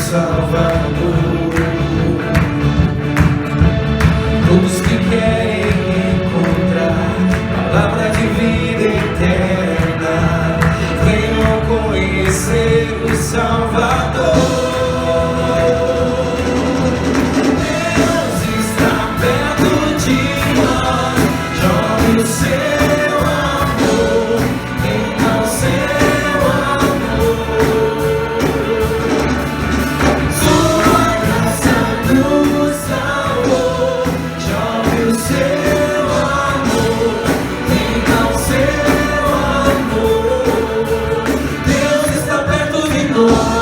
Salvador. Todos que querem encontrar palavra de vida eterna, venham conhecer o Salvador. Deus está perto de nós, jogue o seu amor, então seu amor. Sua graça nos salvou, jogue o seu amor, então seu amor. Deus está perto de nós.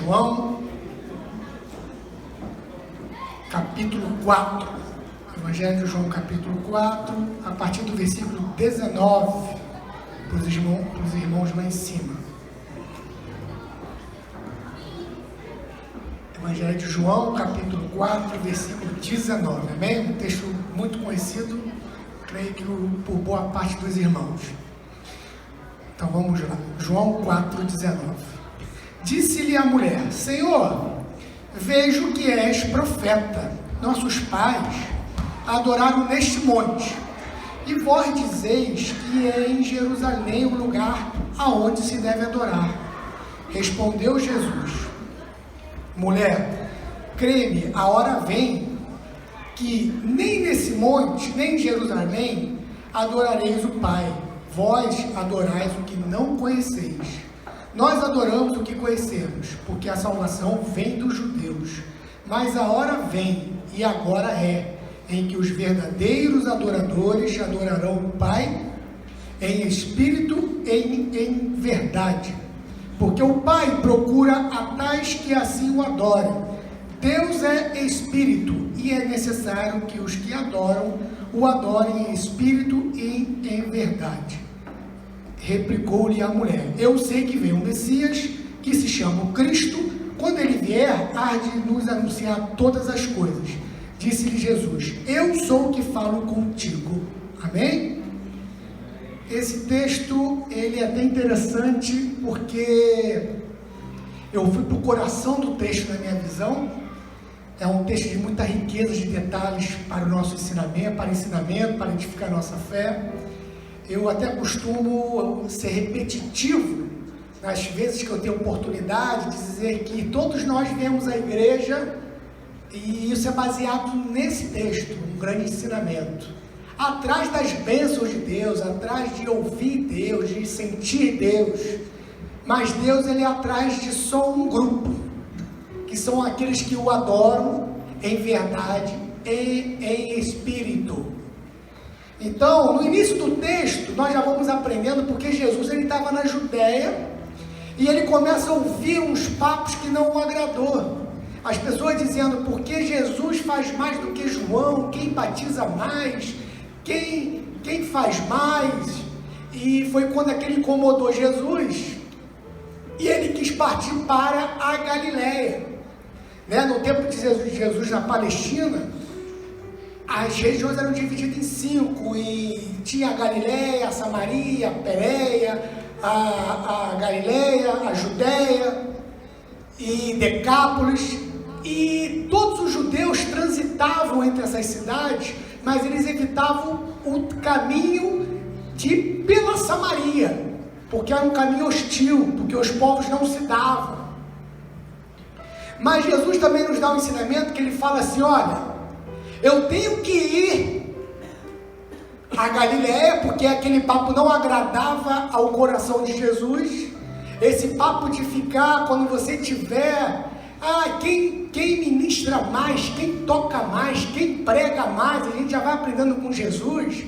João, capítulo 4. Evangelho de João, capítulo 4, a partir do versículo 19, para os irmãos lá em cima. Evangelho de João, capítulo 4, versículo 19, amém? Um texto muito conhecido, creio que por boa parte dos irmãos. Então vamos lá, João 4, 19. Disse-lhe a mulher: Senhor, vejo que és profeta. Nossos pais adoraram neste monte, e vós dizeis que é em Jerusalém o lugar aonde se deve adorar. Respondeu Jesus: Mulher, crê-me, a hora vem que nem nesse monte, nem em Jerusalém adorareis o Pai. Vós adorais o que não conheceis. Nós adoramos o que conhecemos, porque a salvação vem dos judeus. Mas a hora vem, e agora é, em que os verdadeiros adoradores adorarão o Pai em espírito e em verdade. Porque o Pai procura a tais que assim o adorem. Deus é espírito, e é necessário que os que adoram o adorem em espírito e em verdade. Replicou-lhe a mulher: Eu sei que vem o Messias, que se chama o Cristo. Quando ele vier, há de nos anunciar todas as coisas. Disse-lhe Jesus: Eu sou o que falo contigo. Amém? Esse texto, ele é até interessante, porque eu fui para o coração do texto na minha visão. É um texto de muita riqueza de detalhes para o nosso ensinamento, para edificar a nossa fé. Eu até costumo ser repetitivo nas vezes que eu tenho oportunidade de dizer que todos nós viemos à igreja, e isso é baseado nesse texto, um grande ensinamento. Atrás das bênçãos de Deus, atrás de ouvir Deus, de sentir Deus, mas Deus, ele é atrás de só um grupo, que são aqueles que o adoram em verdade e em espírito. Então, no início do texto, nós já vamos aprendendo, porque Jesus, ele estava na Judéia, e ele começa a ouvir uns papos que não o agradou. As pessoas dizendo: porque Jesus faz mais do que João? Quem batiza mais? Quem faz mais? E foi quando aquele incomodou Jesus, e ele quis partir para a Galileia. No tempo de Jesus na Palestina, as regiões eram divididas em 5, e tinha a Galileia, a Samaria, a Pérea, a Galileia, a Judéia e Decápolis, e todos os judeus transitavam entre essas cidades, mas eles evitavam o caminho pela Samaria, porque era um caminho hostil, porque os povos não se davam. Mas Jesus também nos dá um ensinamento que ele fala assim: olha, eu tenho que ir a Galileia, porque aquele papo não agradava ao coração de Jesus. Esse papo de ficar, quando você tiver, quem ministra mais, quem toca mais, quem prega mais, a gente já vai aprendendo com Jesus,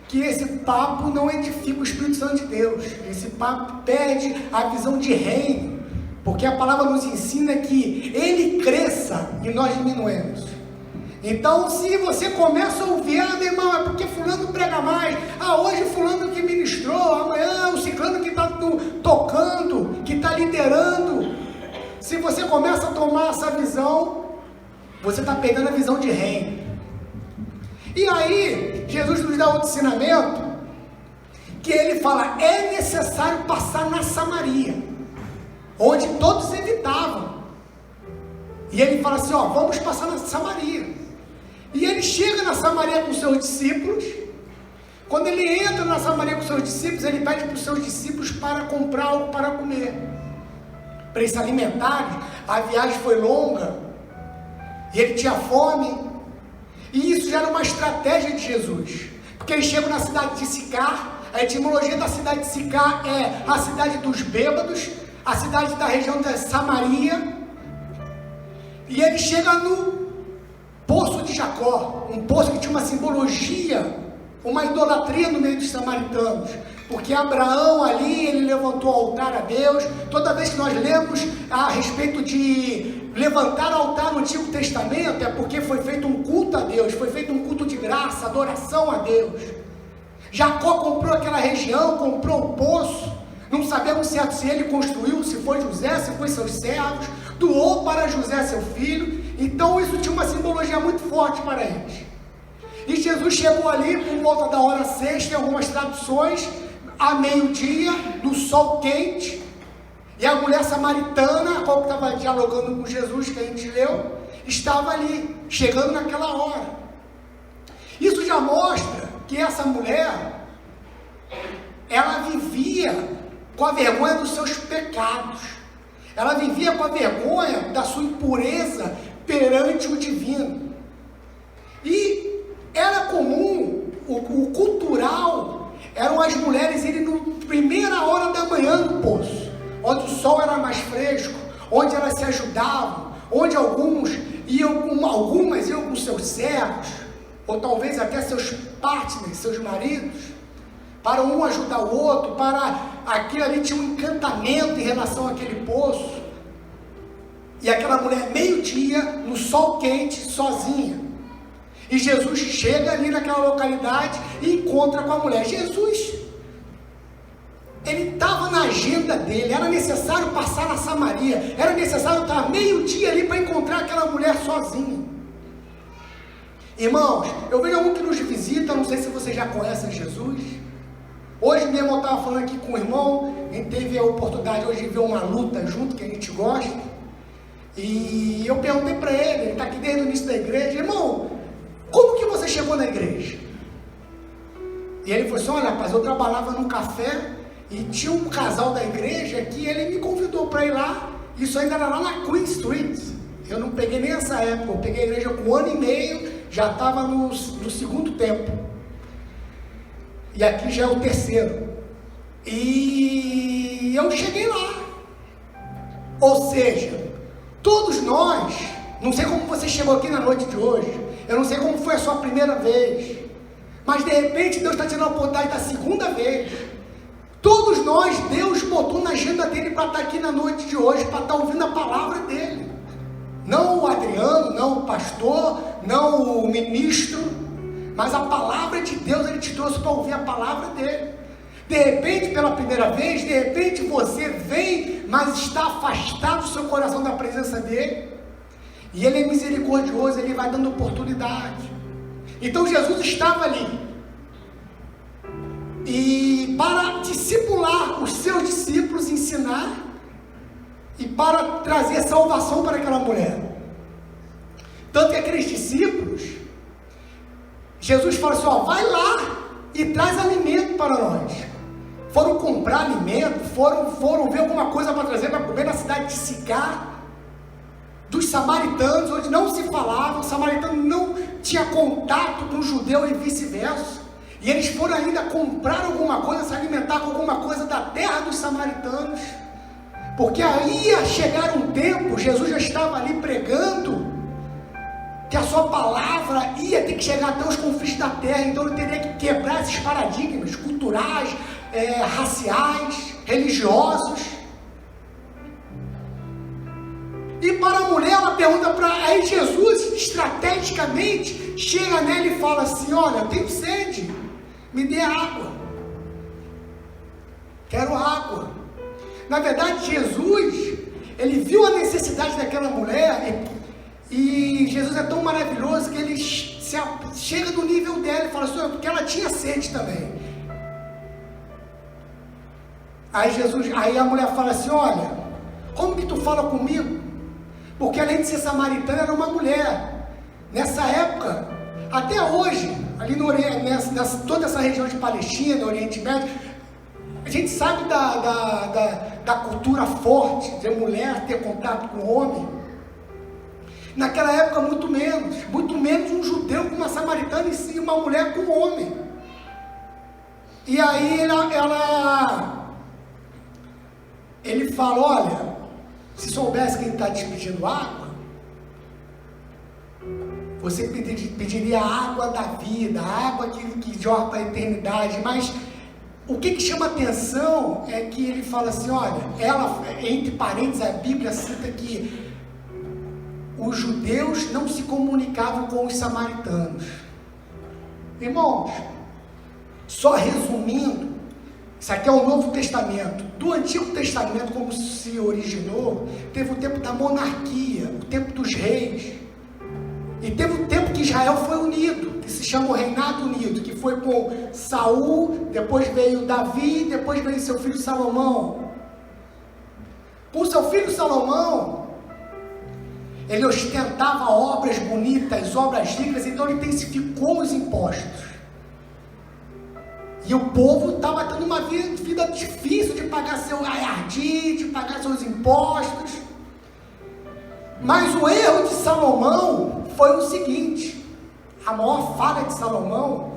que esse papo não edifica o Espírito Santo de Deus. Esse papo perde a visão de reino, porque a palavra nos ensina que ele cresça e nós diminuemos. Então, se você começa a ouvir: meu irmão, é porque fulano prega mais, hoje fulano que ministrou, amanhã o ciclano que está tocando, que está liderando. Se você começa a tomar essa visão, você está perdendo a visão de reino. E aí, Jesus nos dá outro ensinamento, que ele fala: é necessário passar na Samaria, onde todos evitavam. E ele fala assim: vamos passar na Samaria. E ele chega na Samaria com seus discípulos. Quando ele entra na Samaria com seus discípulos, ele pede para os seus discípulos para comprar algo para comer, para eles se alimentarem. A viagem foi longa, e ele tinha fome, e isso já era uma estratégia de Jesus, porque eles chegam na cidade de Sicar. A etimologia da cidade de Sicar é a cidade dos bêbados, a cidade da região da Samaria, e ele chega no Poço de Jacó, um poço que tinha uma simbologia uma idolatria no meio dos samaritanos, porque Abraão ali, ele levantou o altar a Deus. Toda vez que nós lemos a respeito de levantar altar no Antigo Testamento, é porque foi feito um culto a Deus, foi feito um culto de graça, adoração a Deus. Jacó comprou aquela região, comprou o poço, não sabemos certo se ele construiu, se foi José, se foi seus servos, doou para José seu filho. Então isso tinha uma simbologia muito forte para eles. E Jesus chegou ali por volta da hora sexta, em algumas traduções, a meio-dia, no sol quente, e a mulher samaritana, a qual estava dialogando com Jesus, que a gente leu, estava ali, chegando naquela hora. Isso já mostra que essa mulher, ela vivia com a vergonha dos seus pecados, ela vivia com a vergonha da sua impureza perante o divino. E era comum, o cultural, eram as mulheres irem na primeira hora da manhã no poço, onde o sol era mais fresco, onde elas se ajudavam, onde algumas iam com seus servos, ou talvez até seus partners, seus maridos, para um ajudar o outro, para aquilo ali tinha um encantamento em relação àquele poço. E aquela mulher, meio-dia, no sol quente, sozinha. E Jesus chega ali naquela localidade e encontra com a mulher. Jesus, ele estava na agenda dele, era necessário passar na Samaria, era necessário estar meio-dia ali para encontrar aquela mulher sozinha. Irmãos, eu vejo algum que nos visita, não sei se vocês já conhecem Jesus. Hoje mesmo eu estava falando aqui com o irmão, a gente teve a oportunidade hoje de ver uma luta junto, que a gente gosta. E eu perguntei para ele está aqui desde o início da igreja, irmão, como que você chegou na igreja? E ele falou assim, olha rapaz, eu trabalhava num café e tinha um casal da igreja que ele me convidou para ir lá. Isso ainda era lá na Queen Street. Eu não peguei nem essa época, eu peguei a igreja com 1 ano e meio, já estava no segundo tempo. E aqui já é o terceiro. E eu cheguei lá. Ou seja, todos nós, não sei como você chegou aqui na noite de hoje, eu não sei como foi a sua primeira vez, mas de repente Deus está te dando a oportunidade da segunda vez. Todos nós, Deus botou na agenda dele para estar aqui na noite de hoje, para estar ouvindo a palavra dele. Não o Adriano, não o pastor, não o ministro, mas a palavra de Deus ele te trouxe para ouvir a palavra dele. De repente, pela primeira vez, de repente você vem, mas está afastado do seu coração da presença dele. E ele é misericordioso, ele vai dando oportunidade. Então Jesus estava ali. E para discipular os seus discípulos, ensinar, e para trazer salvação para aquela mulher. Tanto que aqueles discípulos, Jesus fala assim, ó, vai lá e traz alimento para nós. Foram comprar alimento, foram ver alguma coisa para trazer para comer na cidade de Sicar, dos samaritanos, onde não se falava, o samaritano não tinha contato com o judeu e vice-versa, e eles foram ainda comprar alguma coisa, se alimentar com alguma coisa da terra dos samaritanos, porque aí ia chegar um tempo, Jesus já estava ali pregando, que a sua palavra ia ter que chegar até os confins da terra, então ele teria que quebrar esses paradigmas culturais, raciais, religiosos. E para a mulher, ela pergunta para... Aí Jesus, estrategicamente, chega nela e fala assim, olha, eu tenho sede, me dê água. Quero água. Na verdade, Jesus, ele viu a necessidade daquela mulher e Jesus é tão maravilhoso que ele chega no nível dela e fala assim, porque ela tinha sede também. Aí a mulher fala assim, olha, como que tu fala comigo? Porque além de ser samaritana, era uma mulher. Nessa época, até hoje, ali no toda essa região de Palestina, no Oriente Médio, a gente sabe da cultura forte, de mulher ter contato com homem. Naquela época, muito menos um judeu com uma samaritana e sim uma mulher com um homem. E aí ele fala, olha, se soubesse quem está te pedindo água, você pediria a água da vida, a água que jorra para a eternidade, mas o que chama atenção é que ele fala assim, olha, entre parênteses, a Bíblia cita que os judeus não se comunicavam com os samaritanos. Irmãos, só resumindo, isso aqui é o Novo Testamento. Do Antigo Testamento, como se originou, teve o tempo da monarquia, o tempo dos reis, e teve o tempo que Israel foi unido, que se chama o Reinado Unido, que foi com Saul, depois veio Davi, depois veio seu filho Salomão. Com seu filho Salomão, ele ostentava obras bonitas, obras ricas, então ele intensificou os impostos. E o povo estava tendo uma vida difícil de pagar seu aiardi, de pagar seus impostos. Mas o erro de Salomão foi o seguinte, a maior falha de Salomão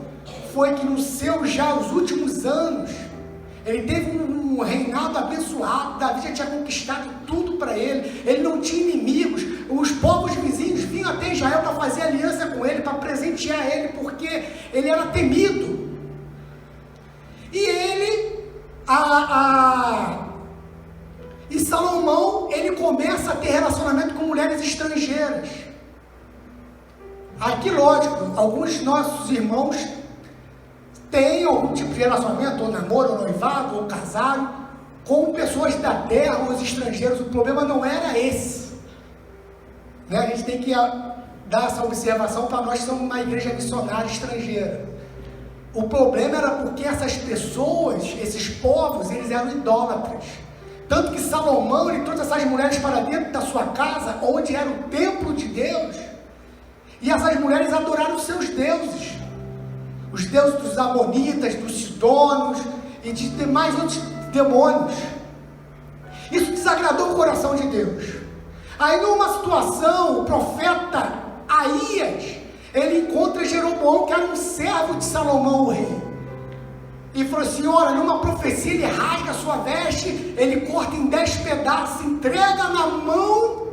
foi que nos seus já os últimos anos, ele teve um reinado abençoado, Davi já tinha conquistado tudo para ele não tinha inimigos, os povos vizinhos vinham até Israel para fazer aliança com ele, para presentear ele, porque ele era temido. E ele, e Salomão, ele começa a ter relacionamento com mulheres estrangeiras. Aqui, lógico, alguns de nossos irmãos têm algum tipo de relacionamento, ou namoro, ou noivado, ou casaram, com pessoas da terra, ou os estrangeiros. O problema não era esse. Né? A gente tem que dar essa observação para nós que somos uma igreja missionária estrangeira. O problema era porque essas pessoas, esses povos, eles eram idólatras. Tanto que Salomão, ele trouxe essas mulheres para dentro da sua casa, onde era o templo de Deus, e essas mulheres adoraram os seus deuses, os deuses dos amonitas, dos sidonos, e de demais outros demônios. Isso desagradou o coração de Deus. Aí numa situação, o profeta Aías, ele encontra Jeroboão, que era um servo de Salomão, o rei, e falou assim, olha, numa profecia ele rasga a sua veste, ele corta em 10 pedaços, entrega na mão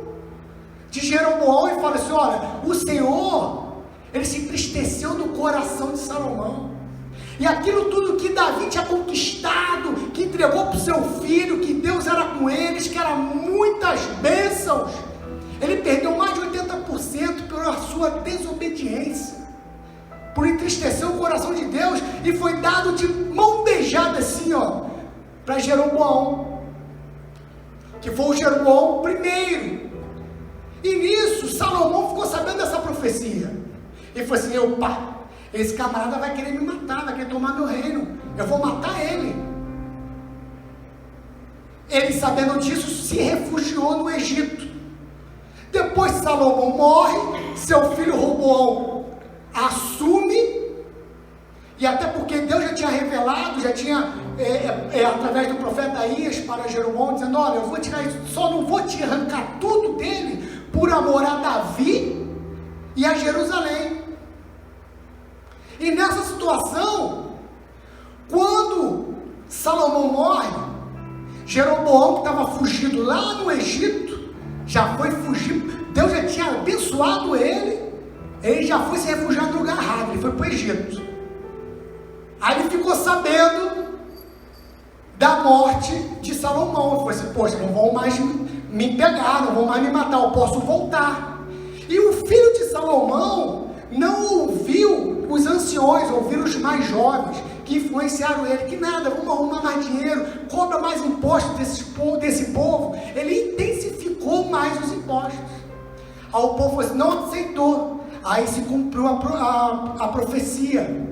de Jeroboão e fala assim, olha, o Senhor, ele se entristeceu no coração de Salomão, e aquilo tudo que Davi tinha conquistado, que entregou para o seu filho, que Deus era com eles, que eram muitas bênçãos, ele perdeu mais de 80% pela sua desobediência, por entristecer o coração de Deus, e foi dado de mão beijada assim, ó, para Jeroboão, que foi o Jeroboão primeiro. E nisso, Salomão ficou sabendo dessa profecia, e falou assim, opa, esse camarada vai querer me matar, vai querer tomar meu reino, eu vou matar ele. Ele, sabendo disso, se refugiou no Egito. Depois Salomão morre, seu filho Roboão assume, e até porque Deus já tinha revelado, já tinha, através do profeta Aías para Jeroboão, dizendo, olha, eu vou tirar isso, só não vou te arrancar tudo dele, por amor a Davi e a Jerusalém. E nessa situação, quando Salomão morre, Jeroboão, que estava fugido lá no Egito, já foi fugir, Deus já tinha abençoado ele já foi se refugiar no lugar errado, ele foi para o Egito. Aí ele ficou sabendo da morte de Salomão, ele falou assim, poxa, não vão mais me pegar, não vão mais me matar, eu posso voltar. E o filho de Salomão não ouviu os anciões, ouviram os mais jovens, que influenciaram ele, que nada, vamos arrumar mais dinheiro, cobra mais impostos desse povo. Ele intensificou mais os impostos. Aí o povo assim, não aceitou. Aí se cumpriu a profecia.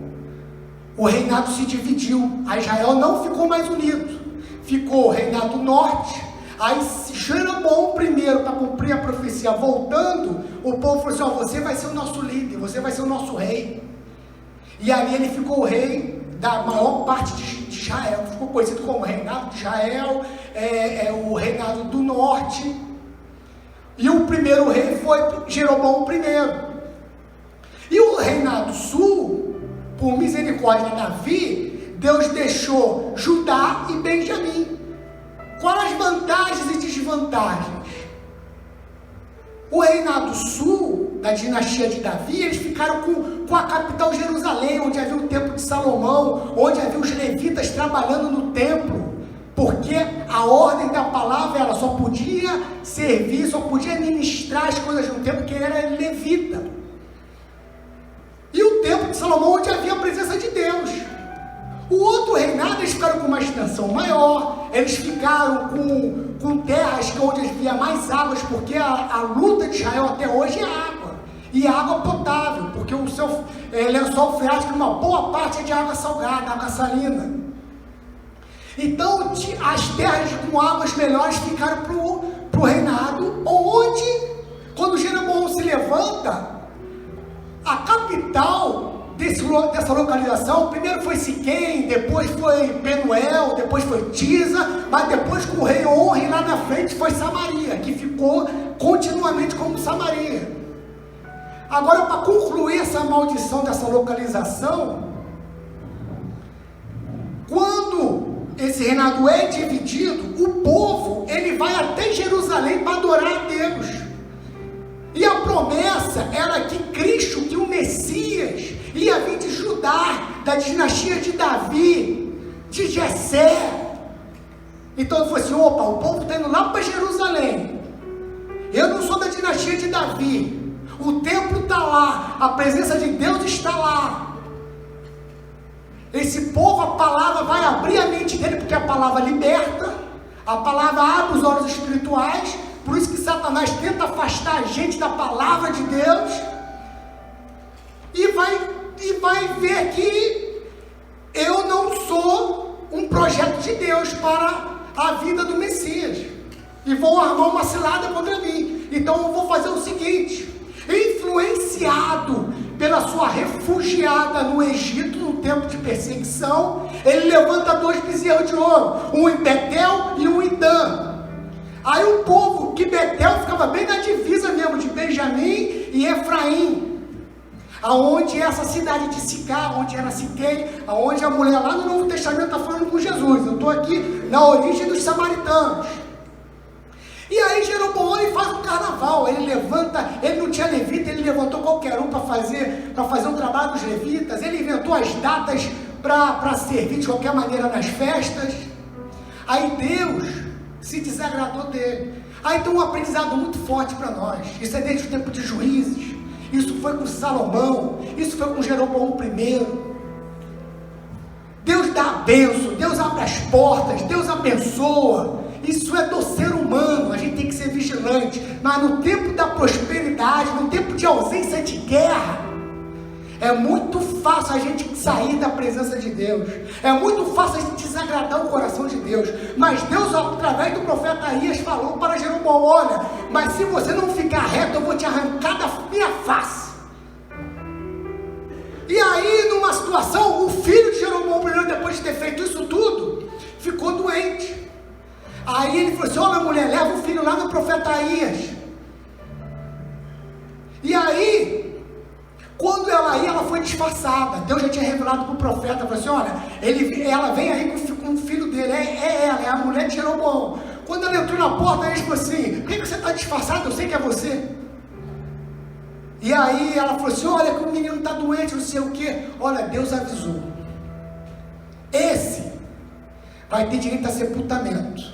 O reinado se dividiu. A Israel não ficou mais unido. Ficou o reinado norte. Aí Jeroboão primeiro, para cumprir a profecia, voltando, o povo falou assim, ó, você vai ser o nosso líder, você vai ser o nosso rei. E ali ele ficou o rei da maior parte de Israel, ficou conhecido como reinado de Israel, o reinado do norte. E o primeiro rei foi Jeroboão I. E o reinado sul, por misericórdia de Davi, Deus deixou Judá e Benjamim. Quais as vantagens e desvantagens? O reinado sul, da dinastia de Davi, eles ficaram com a capital Jerusalém, onde havia o templo de Salomão, onde havia os levitas trabalhando no templo, porque a ordem da palavra, ela só podia servir, só podia ministrar as coisas no templo, que era levita. E o templo de Salomão, onde havia a presença de Deus. O outro reinado, eles ficaram com uma extensão maior, eles ficaram com terras onde havia mais águas, porque a luta de Israel até hoje é água, e água potável, porque o seu lençol freático, uma boa parte é de água salgada, água salina. Então, as terras com águas melhores ficaram para o reinado, onde, quando Jeroboão se levanta, a capital dessa localização, primeiro foi Siquém, depois foi Penuel, depois foi Tisa, mas depois com o rei Onri lá na frente foi Samaria, que ficou continuamente como Samaria. Agora, para concluir essa maldição dessa localização, quando esse reinado é dividido, o povo, ele vai até Jerusalém para adorar a Deus. E a promessa era que Cristo, que o Messias, ia vir de Judá, da dinastia de Davi, de Jessé. Então ele falou assim: opa, o povo está indo lá para Jerusalém. Eu não sou da dinastia de Davi. O templo está lá, a presença de Deus está lá. Esse povo, a palavra vai abrir a mente dele, porque a palavra liberta, a palavra abre os olhos espirituais. Por isso que Satanás tenta afastar a gente da palavra de Deus, e vai ver que eu não sou um projeto de Deus para a vida do Messias, e vão armar uma cilada contra mim. Então eu vou fazer o seguinte: influenciado pela sua refugiada no Egito, no tempo de perseguição, ele levanta 2 bezerros de ouro, um em Betel e um em Dan. Aí o povo, que Betel ficava bem na divisa mesmo, de Benjamim e Efraim, aonde essa cidade de Sicar, onde era Siquém, aonde a mulher lá no Novo Testamento está falando com Jesus. Eu estou aqui na origem dos samaritanos. E aí Jeroboão, ele faz um carnaval, ele levanta, ele não tinha levita, ele levantou qualquer um para fazer o trabalho dos levitas, ele inventou as datas para servir de qualquer maneira nas festas. Aí Deus se desagradou dele. Aí tem um aprendizado muito forte para nós. Isso é desde o tempo de Juízes, isso foi com Salomão, isso foi com Jeroboão I. Deus dá a bênção, Deus abre as portas, Deus abençoa. Isso é do ser humano, a gente tem que ser vigilante. Mas no tempo da prosperidade, no tempo de ausência de guerra, é muito fácil a gente sair da presença de Deus, é muito fácil a gente desagradar o coração de Deus. Mas Deus, através do profeta Aías, falou para Jeroboão: olha, mas se você não ficar reto, eu vou te arrancar da minha face. E aí, numa situação, o filho de Jeroboão, depois de ter feito isso tudo, ficou doente. Aí ele falou assim: olha, mulher, leva o filho lá no profeta Aías. E aí, quando ela ia, ela foi disfarçada. Deus já tinha revelado para o profeta, falou assim: olha, ela vem aí com o filho dele, ela, é a mulher de Jeroboão. Quando ela entrou na porta, ele falou assim: por que você está disfarçado? Eu sei que é você. E aí ela falou assim: olha, que o menino está doente, não sei o que. Olha, Deus avisou, esse vai ter direito a sepultamento,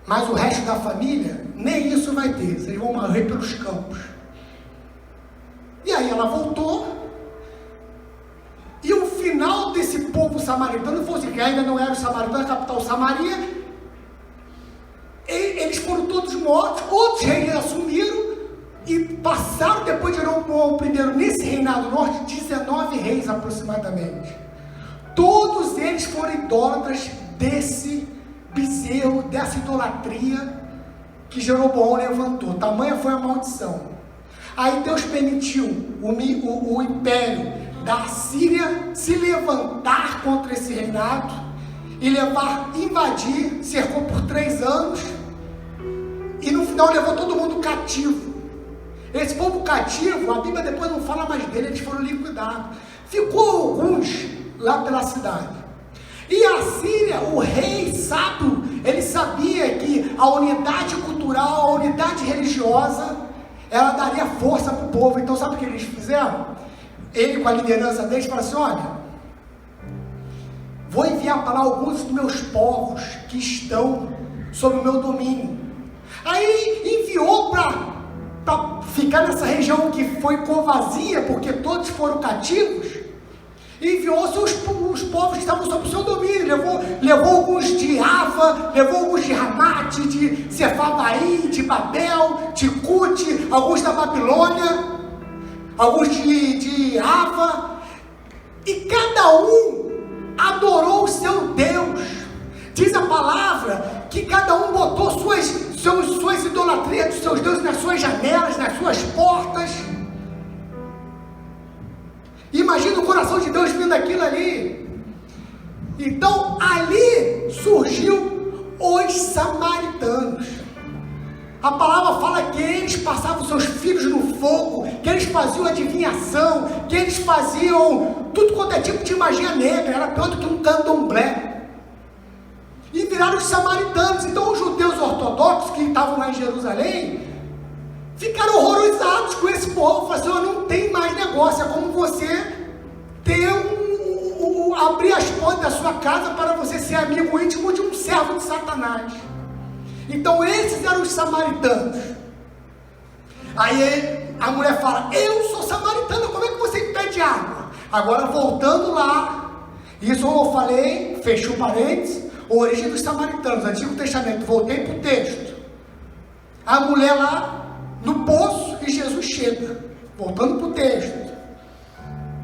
mas o resto da família, nem isso vai ter, vocês vão morrer pelos campos. E aí ela voltou, e o final desse povo samaritano foi assim, que ainda não era o samaritano, a capital Samaria, eles foram todos mortos, outros reis assumiram, e passaram depois de Jeroboão I, nesse reinado norte, 19 reis aproximadamente. Todos eles foram idólatras desse bezerro, dessa idolatria que Jeroboão levantou. Tamanha foi a maldição. Aí Deus permitiu o império da Síria se levantar contra esse reinado e invadir, cercou por 3 anos, e no final levou todo mundo cativo. Esse povo cativo, a Bíblia depois não fala mais dele, eles foram liquidados. Ficou alguns lá pela cidade. E a Síria, o rei sábio, ele sabia que a unidade cultural, a unidade religiosa ela daria força para o povo. Então sabe o que eles fizeram? Ele, com a liderança deles, falou assim: olha, vou enviar para lá alguns dos meus povos que estão sob o meu domínio. Aí enviou para ficar nessa região que foi vazia, porque todos foram cativos. Enviou os povos que estavam sob o seu domínio. Levou alguns de Ava, levou alguns de Ramate, de Sefavaim, de Babel, de Cute, alguns da Babilônia, alguns de Ava, e cada um adorou o seu Deus. Diz a palavra que cada um botou suas idolatrias dos seus deuses nas suas janelas, nas suas portas. Imagina o coração de Deus vendo aquilo ali. Então ali surgiu os samaritanos. A palavra fala que eles passavam seus filhos no fogo, que eles faziam adivinhação, que eles faziam tudo quanto é tipo de magia negra, era pior do que um candomblé. E viraram os samaritanos. Então os judeus ortodoxos que estavam lá em Jerusalém ficaram horrorizados com esse povo. Falaram assim: não tem mais negócio, é como você abrir as portas da sua casa para você ser amigo íntimo de um servo de Satanás. Então esses eram os samaritanos. Aí a mulher fala: eu sou samaritana, como é que você pede água? Agora voltando lá, isso eu falei, fechou parênteses, a origem dos samaritanos, Antigo Testamento, voltei para o texto. A mulher lá no poço e Jesus chega, voltando para o texto.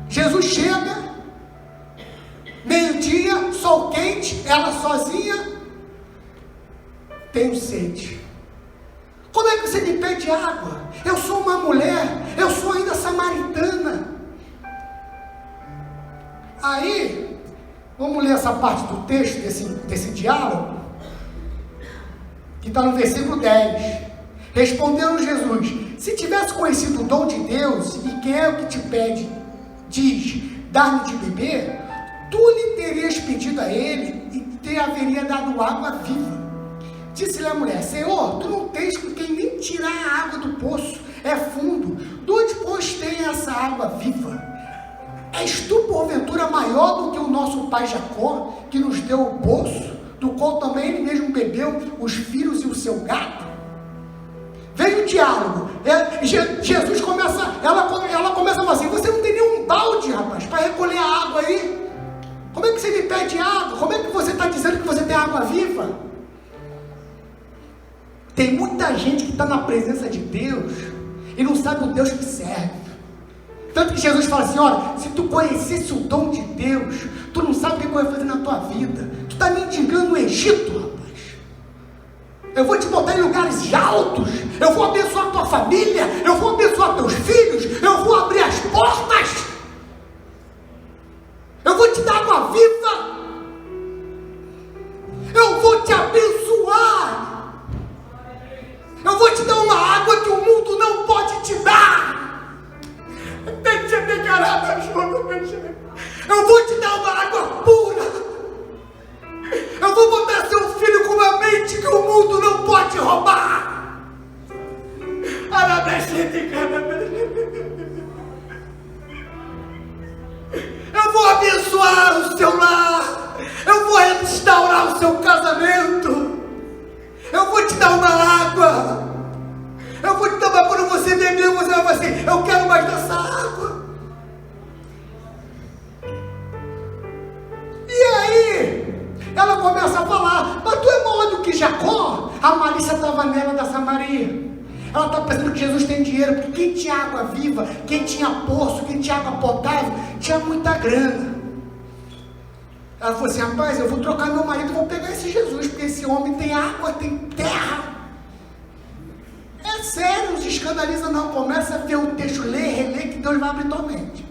Jesus chega, meio-dia, sol quente, ela sozinha, tenho sede. Como é que você me pede água? Eu sou uma mulher, eu sou ainda samaritana. Aí, vamos ler essa parte do texto, desse diálogo, que está no versículo 10. Respondeu Jesus: se tivesse conhecido o dom de Deus, e quem é o que te pede, diz, dar-me de beber, tu lhe terias pedido a ele, e te haveria dado água viva. Disse-lhe a mulher: Senhor, tu não tens com quem nem tirar a água do poço, é fundo, de onde pois tem essa água viva? És tu porventura maior do que o nosso pai Jacó, que nos deu o poço, do qual também ele mesmo bebeu, os filhos e o seu gado? Veja o diálogo. Jesus começa, ela começa a falar assim: você não tem nenhum balde, rapaz, para recolher a água aí? Como é que você me pede água? Como é que você está dizendo que você tem água viva? Tem muita gente que está na presença de Deus e não sabe o Deus que serve. Tanto que Jesus fala assim: olha, se tu conhecesse o dom de Deus, tu não sabe o que eu vou fazer na tua vida. Tu está mendigando no Egito, rapaz. Eu vou te botar em lugares altos, eu vou abençoar tua família, eu vou abençoar teus filhos, eu vou abrir as portas, eu vou te dar água viva, eu vou te abençoar, eu vou te dar uma água que o mundo não pode te dar. Eu vou te dar uma água pura. Eu vou botar seu filho com uma mente que o mundo não pode roubar. Eu vou abençoar o seu lar. Eu vou restaurar o seu casamento. Eu vou te dar uma água. Eu vou te dar uma, quando você beber, você vai falar assim: eu quero mais dessa água. E aí, ela começa a falar: mas tu é maior do que Jacó? A malícia estava nela da Samaria. Ela está pensando que Jesus tem dinheiro, porque quem tinha água viva, quem tinha poço, quem tinha água potável, tinha muita grana. Ela falou assim: rapaz, eu vou trocar meu marido, vou pegar esse Jesus, porque esse homem tem água, tem terra. É sério, não se escandaliza não, começa a ver o texto, ler, reler, que Deus vai abrir tua mente.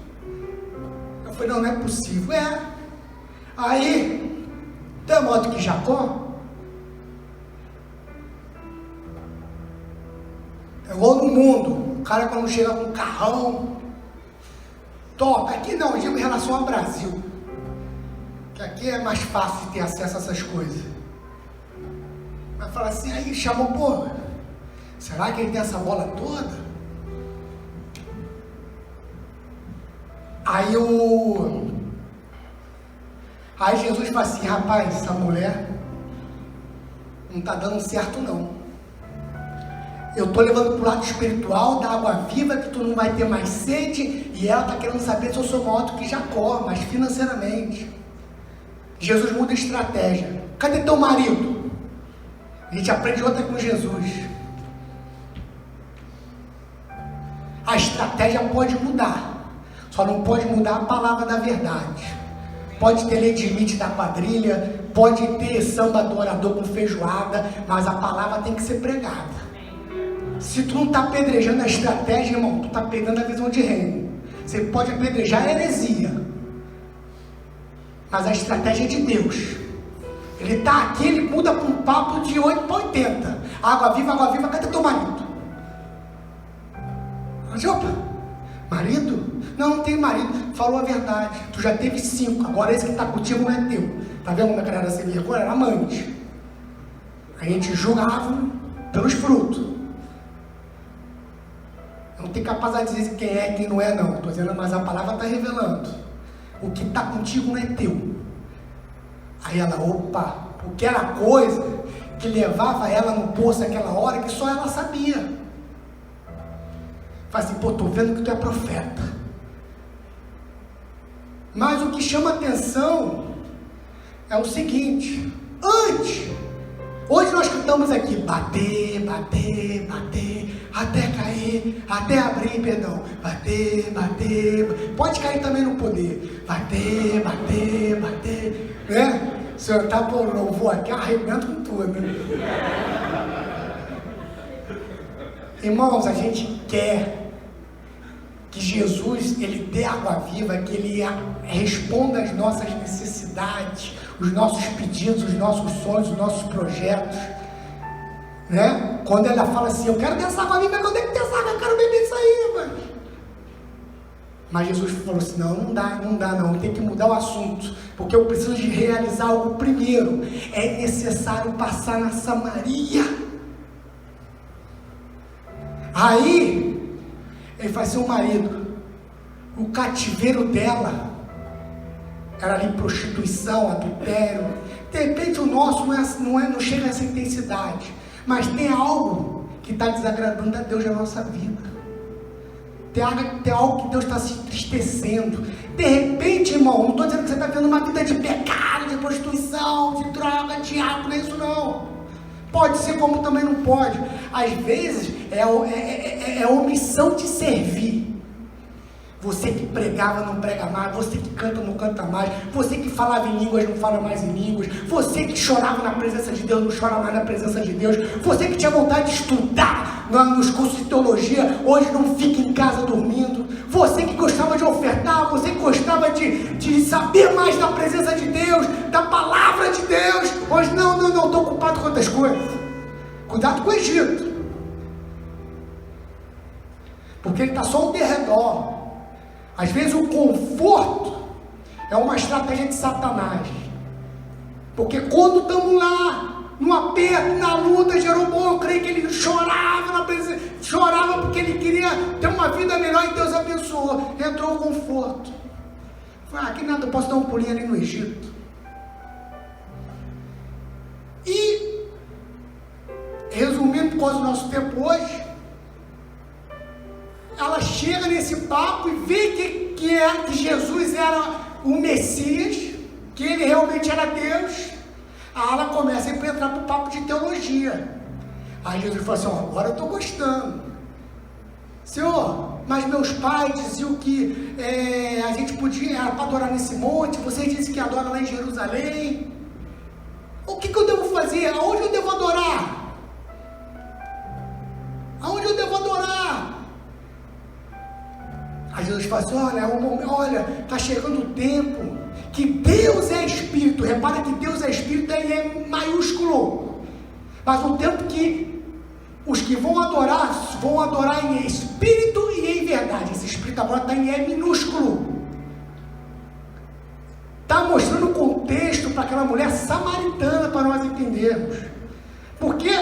Eu falei: não é possível. Aí, tem modo que Jacó, é igual no mundo, o cara quando chega com um carrão, toca, aqui não, eu digo em relação ao Brasil, que aqui é mais fácil de ter acesso a essas coisas. Vai falar assim: aí chamou, pô, será que ele tem essa bola toda? Aí Jesus fala assim, rapaz, essa mulher não está dando certo não. Eu estou levando para o lado espiritual da água viva, que tu não vai ter mais sede, e ela está querendo saber se eu sou maior do que Jacó, mas financeiramente. Jesus muda a estratégia. Cadê teu marido? A gente aprende outra com Jesus. A estratégia pode mudar, só não pode mudar a palavra da verdade. Pode ter lei de limite da quadrilha, pode ter samba do orador com feijoada, mas a palavra tem que ser pregada. Se tu não está apedrejando a estratégia, irmão, tu está pegando a visão de reino. Você pode apedrejar a heresia, mas a estratégia é de Deus. Ele está aqui, ele muda para um papo de 8 para 80. Água viva, cadê teu marido? Mas, opa, marido? Não tenho marido. Falou a verdade. Tu já teve 5, agora esse que está contigo não é teu. Tá vendo como é que era sem vergonha? Era amante. A gente julgava pelos frutos. Não tem capacidade de dizer quem é e quem não é, não. Estou dizendo, mas a palavra está revelando. O que está contigo não é teu. Aí ela, opa, porque era coisa que levava ela no poço naquela hora que só ela sabia. Fala assim, pô, estou vendo que tu é profeta. Mas o que chama atenção é o seguinte, hoje nós cantamos aqui, bater, bater, bater, até cair, até abrir, perdão, bater, bater, pode cair também no poder, bater, bater, bater, né? O senhor tá por louvor aqui, arrebento com tudo, né? Irmãos, a gente quer que Jesus, ele dê água viva, que ele responda às nossas necessidades, os nossos pedidos, os nossos sonhos, os nossos projetos, né? Quando ela fala assim, eu quero ter essa água viva, quando é que tem essa água? Eu quero beber isso aí, mano. Mas Jesus falou assim, não dá, tem que mudar o assunto, porque eu preciso de realizar algo primeiro, é necessário passar na Samaria. Aí, ele faz seu marido, o cativeiro dela era ali prostituição, adultério. De repente o nosso não chega a essa intensidade, mas tem algo que está desagradando a Deus na nossa vida. Tem algo que Deus está se entristecendo. De repente, irmão, não estou dizendo que você está vivendo uma vida de pecado, de prostituição, de droga, de álcool, não é isso não. Pode ser como também não pode. Às vezes é omissão de servir. Você que pregava não prega mais, você que canta não canta mais, você que falava em línguas não fala mais em línguas, você que chorava na presença de Deus não chora mais na presença de Deus, você que tinha vontade de estudar nos cursos de teologia, hoje não fica em casa dormindo, você que gostava de ofertar, você que gostava de saber mais da presença de Deus, da palavra de Deus, hoje não, estou ocupado com outras coisas. Cuidado com o Egito, porque ele está só ao derredor. Às vezes o conforto é uma estratégia de Satanás, porque quando estamos lá, no aperto, na luta, Jeroboão, eu creio que ele chorava na presença, chorava porque ele queria ter uma vida melhor e Deus abençoou, entrou o conforto. Falei, que nada, eu posso dar um pulinho ali no Egito. E, resumindo, por causa do nosso tempo hoje, ela chega nesse papo e vê que Jesus era o Messias, que ele realmente era Deus. Aí ela começa a entrar para o papo de teologia. Aí Jesus fala assim, agora eu estou gostando. Senhor, mas meus pais diziam que a gente podia adorar nesse monte, vocês dizem que adora lá em Jerusalém. O que eu devo fazer? Aonde eu devo adorar? Aonde eu devo adorar? Aí Jesus fala assim, olha, está chegando o tempo que Deus é Espírito. Repara que Deus é Espírito, ele é maiúsculo. Mas o tempo que os que vão adorar em Espírito e em verdade. Esse Espírito agora está em E minúsculo. Está mostrando o contexto para aquela mulher samaritana, para nós entendermos. Porque,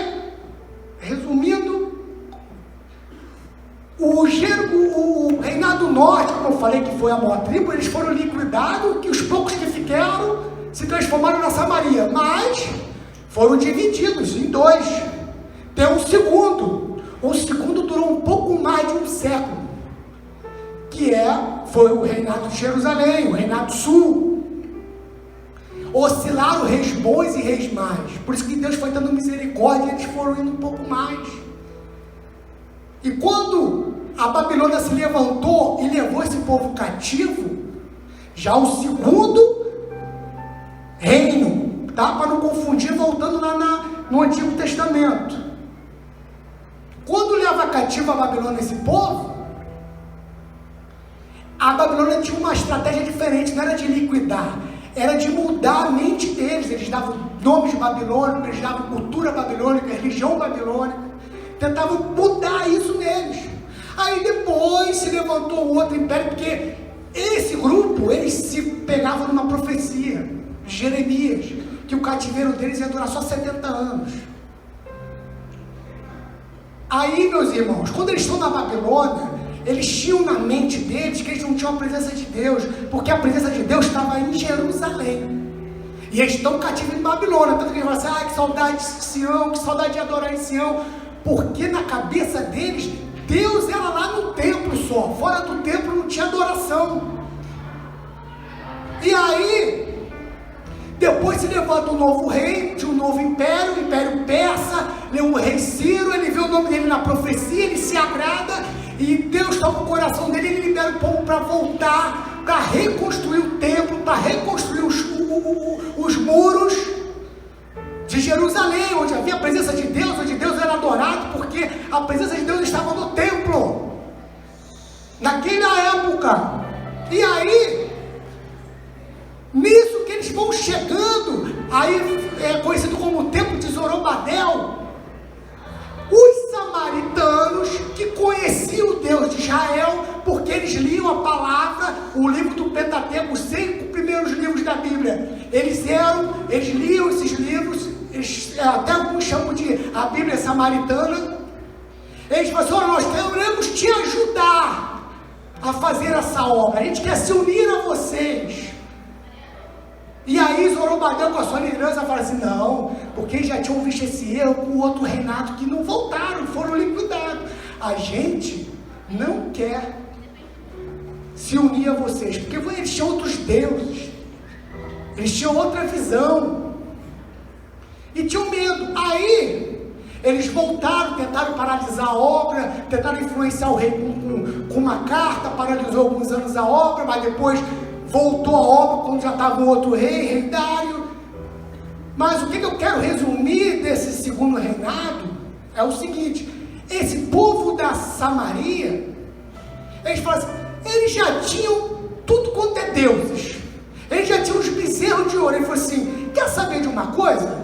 resumindo, o reinado do norte, como eu falei que foi a maior tribo, eles foram liquidados, que os poucos que ficaram se transformaram na Samaria, mas foram divididos em dois. Tem um segundo. O segundo durou um pouco mais de um século, foi o reinado de Jerusalém, o reinado sul. Oscilaram reis bons e reis maus. Por isso que Deus foi dando misericórdia, eles foram indo um pouco mais. E quando a Babilônia se levantou e levou esse povo cativo, já o segundo reino, tá? Para não confundir, voltando lá no Antigo Testamento. Quando leva cativo a Babilônia esse povo, a Babilônia tinha uma estratégia diferente, não era de liquidar, era de mudar a mente deles. Eles davam nomes babilônicos, eles davam cultura babilônica, religião babilônica, tentavam mudar isso neles. Aí depois se levantou outro império, porque esse grupo, eles se pegavam numa profecia, Jeremias, que o cativeiro deles ia durar só 70 anos. Aí, meus irmãos, quando eles estão na Babilônia, eles tinham na mente deles que eles não tinham a presença de Deus, porque a presença de Deus estava em Jerusalém. E eles estão cativos em Babilônia. Tanto que eles falam assim, que saudade de Sião, que saudade de adorar em Sião. Porque na cabeça deles, Deus era lá no templo só. Fora do templo não tinha adoração. E aí, depois se levanta um novo rei, de um novo império, o Império Persa, o rei Ciro, ele vê o nome dele na profecia, ele se agrada, e Deus toca o coração dele, ele libera o povo para voltar, para reconstruir o templo, para reconstruir os muros de Jerusalém, onde havia a presença de Deus, onde Deus era adorado, porque a presença de Deus estava no templo, naquela época. E aí, nisso que eles vão chegando, aí é conhecido como o tempo de Zorobabel, os samaritanos que conheciam o Deus de Israel, porque eles liam a palavra, o livro do Pentateuco, os 5 primeiros livros da Bíblia, eles liam esses livros, até alguns chamam de a Bíblia samaritana. Eles falaram assim, nós queremos te ajudar a fazer essa obra, a gente quer se unir a vocês. E aí Zorobabel, com a sua liderança, fala assim, não, porque eles já tinham visto esse erro com o outro reinado que não voltaram, foram liquidados. A gente não quer se unir a vocês, porque eles tinham outros deuses, eles tinham outra visão, e tinham medo. Aí, eles voltaram, tentaram paralisar a obra, tentaram influenciar o rei com uma carta, paralisou alguns anos a obra, mas depois voltou a obra quando já estava um outro rei Dário. Mas o que eu quero resumir desse segundo reinado é o seguinte: esse povo da Samaria, eles falam assim, eles já tinham tudo quanto é deuses, eles já tinham os bezerros de ouro. Ele falou assim, quer saber de uma coisa?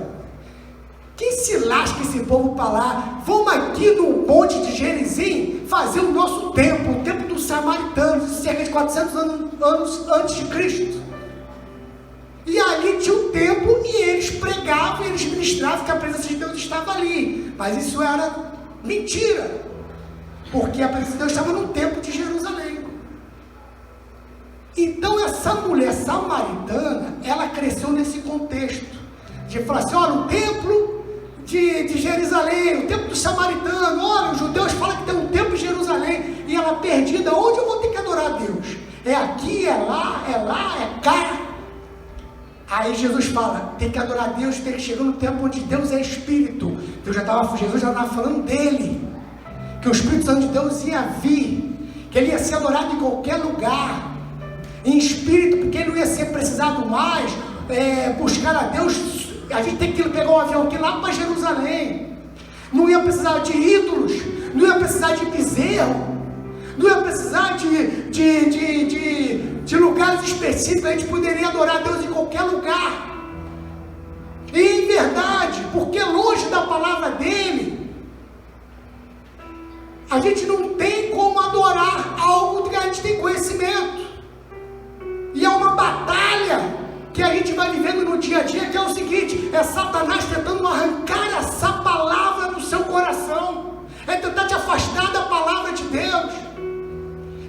Quem se lasca esse povo para lá? Vamos aqui no monte de Gerizim fazer o nosso templo, o templo dos samaritanos, cerca de 400 anos antes de Cristo. E ali tinha um templo e eles pregavam, eles ministravam que a presença de Deus estava ali. Mas isso era mentira, porque a presença de Deus estava no templo de Jerusalém. Então essa mulher samaritana, ela cresceu nesse contexto de falar assim, olha, o templo de Jerusalém, o templo do samaritano, olha, os judeus falam que tem um templo em Jerusalém, e ela perdida, onde eu vou ter que adorar a Deus? É aqui, é lá, é cá. Aí Jesus fala, tem que adorar a Deus, tem que chegar no tempo onde Deus é Espírito. Jesus já estava falando dele, que o Espírito Santo de Deus ia vir, que ele ia ser adorado em qualquer lugar, em Espírito, porque ele não ia ser precisado mais buscar a Deus. A gente tem que pegar um avião aqui lá para Jerusalém, não ia precisar de ídolos, não ia precisar de bezerro, não ia precisar de lugares específicos. A gente poderia adorar a Deus em qualquer lugar. E em verdade, porque longe da palavra dele, a gente não tem como adorar algo que a gente tem conhecimento. E é uma batalha que a gente vai vivendo no dia a dia, que é o seguinte, é Satanás tentando arrancar essa palavra do seu coração, é tentar te afastar da palavra de Deus.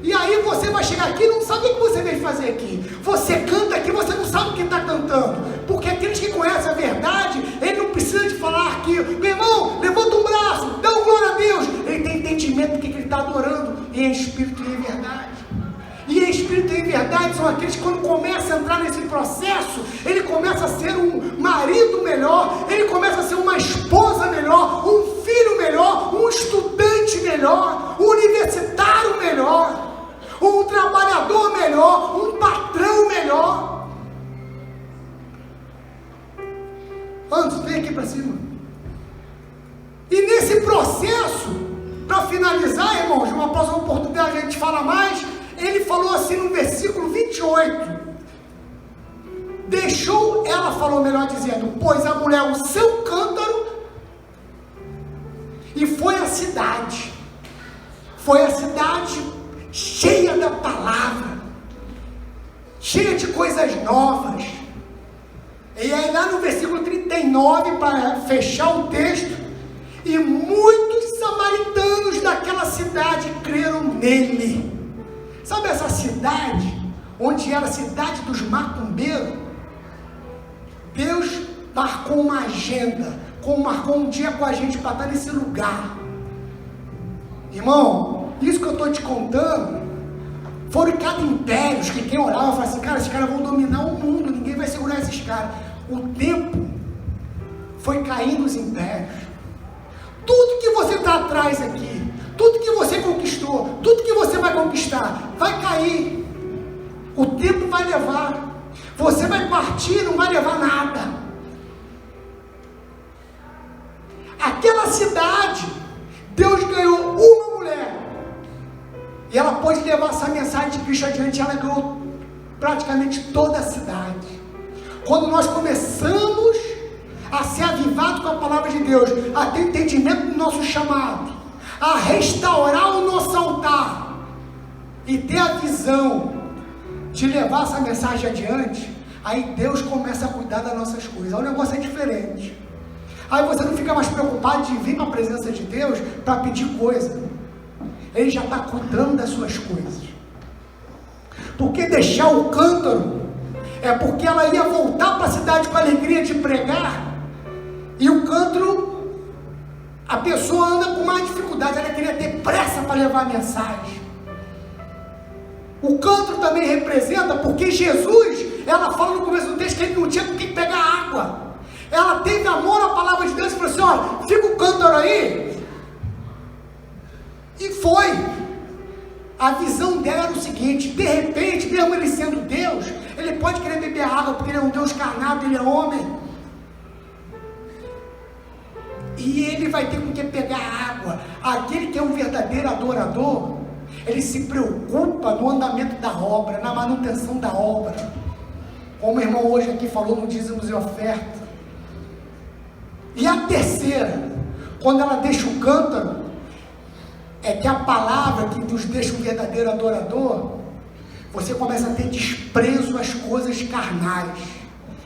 E aí você vai chegar aqui e não sabe o que você veio fazer aqui. Você canta aqui, você não sabe o que está cantando. Porque aqueles que conhecem a verdade, ele não precisa de falar aqui, meu irmão, levanta um braço, dá um glória a Deus. Ele tem entendimento do que ele está adorando em espírito e em verdade. E em espírito e em verdade são aqueles que quando começa a entrar nesse processo, ele começa a ser um marido melhor, ele começa a ser uma esposa melhor, um filho melhor, um estudante melhor, um universitário melhor, um trabalhador melhor, um patrão melhor. Anderson, vem aqui para cima. E nesse processo, para finalizar, irmãos, uma próxima oportunidade a gente fala mais. Ele falou assim no versículo 28, ela falou melhor dizendo, pôs a mulher o seu cântaro e foi à cidade cheia da palavra, cheia de coisas novas. E aí lá no versículo 39, para fechar o texto, e muitos samaritanos daquela cidade creram nele. Sabe essa cidade, onde era a cidade dos macumbeiros? Deus marcou uma agenda, marcou um dia com a gente para estar nesse lugar. Irmão, isso que eu estou te contando, foram cada impérios que quem orava falava assim, cara, esses caras vão dominar o mundo, ninguém vai segurar esses caras. O tempo foi caindo os impérios. Tudo que você está atrás aqui, tudo que você conquistou, tudo que você vai conquistar, vai cair. O tempo vai levar. Você vai partir, não vai levar nada. Aquela cidade, Deus ganhou uma mulher. E ela pôde levar essa mensagem de Cristo adiante. Ela ganhou praticamente toda a cidade. Quando nós começamos a ser avivados com a palavra de Deus, a ter entendimento do nosso chamado, a restaurar o nosso altar e ter a visão de levar essa mensagem adiante, aí Deus começa a cuidar das nossas coisas. O negócio é diferente. Aí você não fica mais preocupado de vir para a presença de Deus para pedir coisa. Ele já está cuidando das suas coisas. Porque deixar o cântaro é porque ela ia voltar para a cidade com a alegria de pregar, e o cântaro, a pessoa anda com mais dificuldade, ela queria ter pressa para levar a mensagem. O cântaro também representa, porque Jesus, ela fala no começo do texto que ele não tinha com quem pegar água. Ela teve amor à palavra de Deus e falou assim, ó, fica o cântaro aí. E foi. A visão dela era o seguinte, de repente, mesmo ele sendo Deus, ele pode querer beber água, porque ele é um Deus carnado, ele é homem. E ele vai ter com que pegar água. Aquele que é um verdadeiro adorador, ele se preocupa no andamento da obra, na manutenção da obra. Como o irmão hoje aqui falou no dízimos e oferta. E a terceira, quando ela deixa o cântaro, é que a palavra que nos deixa um verdadeiro adorador, você começa a ter desprezo às coisas carnais,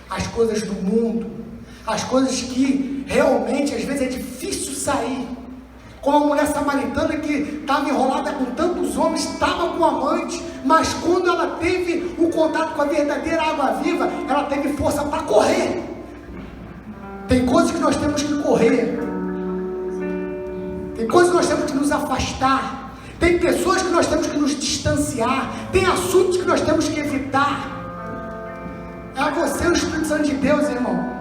às coisas do mundo, às coisas que realmente às vezes é difícil sair. Como a mulher samaritana que estava enrolada com tantos homens, estava com amante, mas quando ela teve o contato com a verdadeira água viva, ela teve força para correr. Tem coisas que nós temos que correr, tem coisas que nós temos que nos afastar, tem pessoas que nós temos que nos distanciar, tem assuntos que nós temos que evitar. É você, o Espírito Santo de Deus, irmão.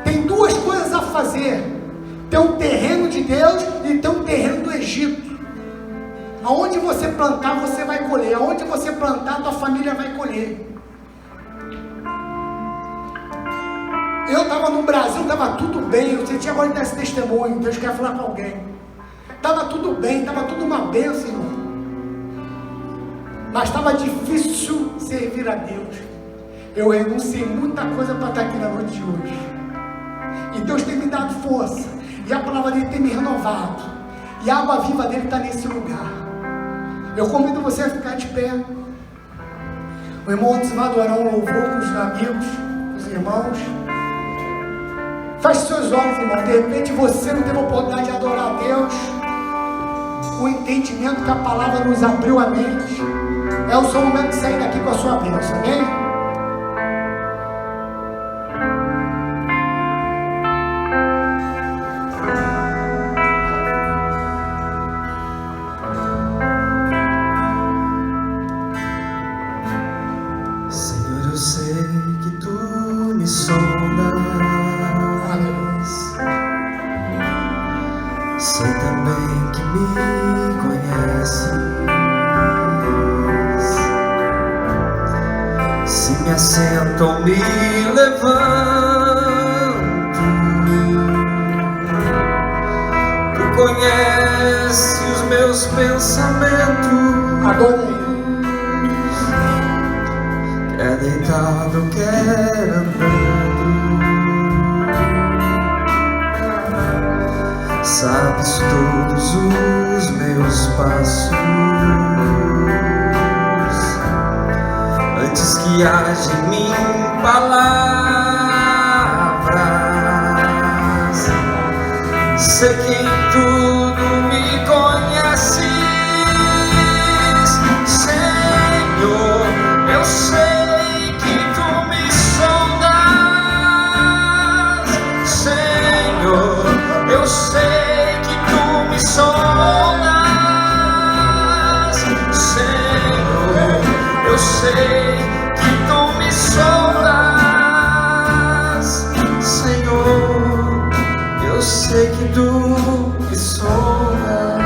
Tem duas coisas a fazer: tem um terreno de Deus e tem um terreno do Egito. Aonde você plantar, você vai colher. Aonde você plantar, tua família vai colher. Eu estava no Brasil, estava tudo bem. Você tinha agora esse testemunho. Deus quer falar com alguém. Estava tudo bem, estava tudo uma bênção, irmão. Mas estava difícil servir a Deus. Eu renunciei muita coisa para estar aqui na noite de hoje. E Deus tem me dado força. E a palavra dele tem me renovado. E a água viva dele está nesse lugar. Eu convido você a ficar de pé. O irmão antes vai adorar um louvor com os amigos, os irmãos. Feche seus olhos, irmão. De repente você não teve a oportunidade de adorar a Deus. o entendimento que a palavra nos abriu a mente. É o seu momento de sair daqui com a sua bênção, amém? Senhor, eu sei que tu me sondas. Sei também que me conheces. Se me assento ou me levanto, tu conheces os meus pensamentos. Agora Quer deitado, quer andando, sabes todos os meus passos. Antes que haja em mim palavras, sei que em tudo me conheces. Senhor, eu sei que tu me sondas. Senhor, eu sei que tu me sondas. Senhor, eu sei que tu me sondas. Senhor, eu sei que tu me sondas.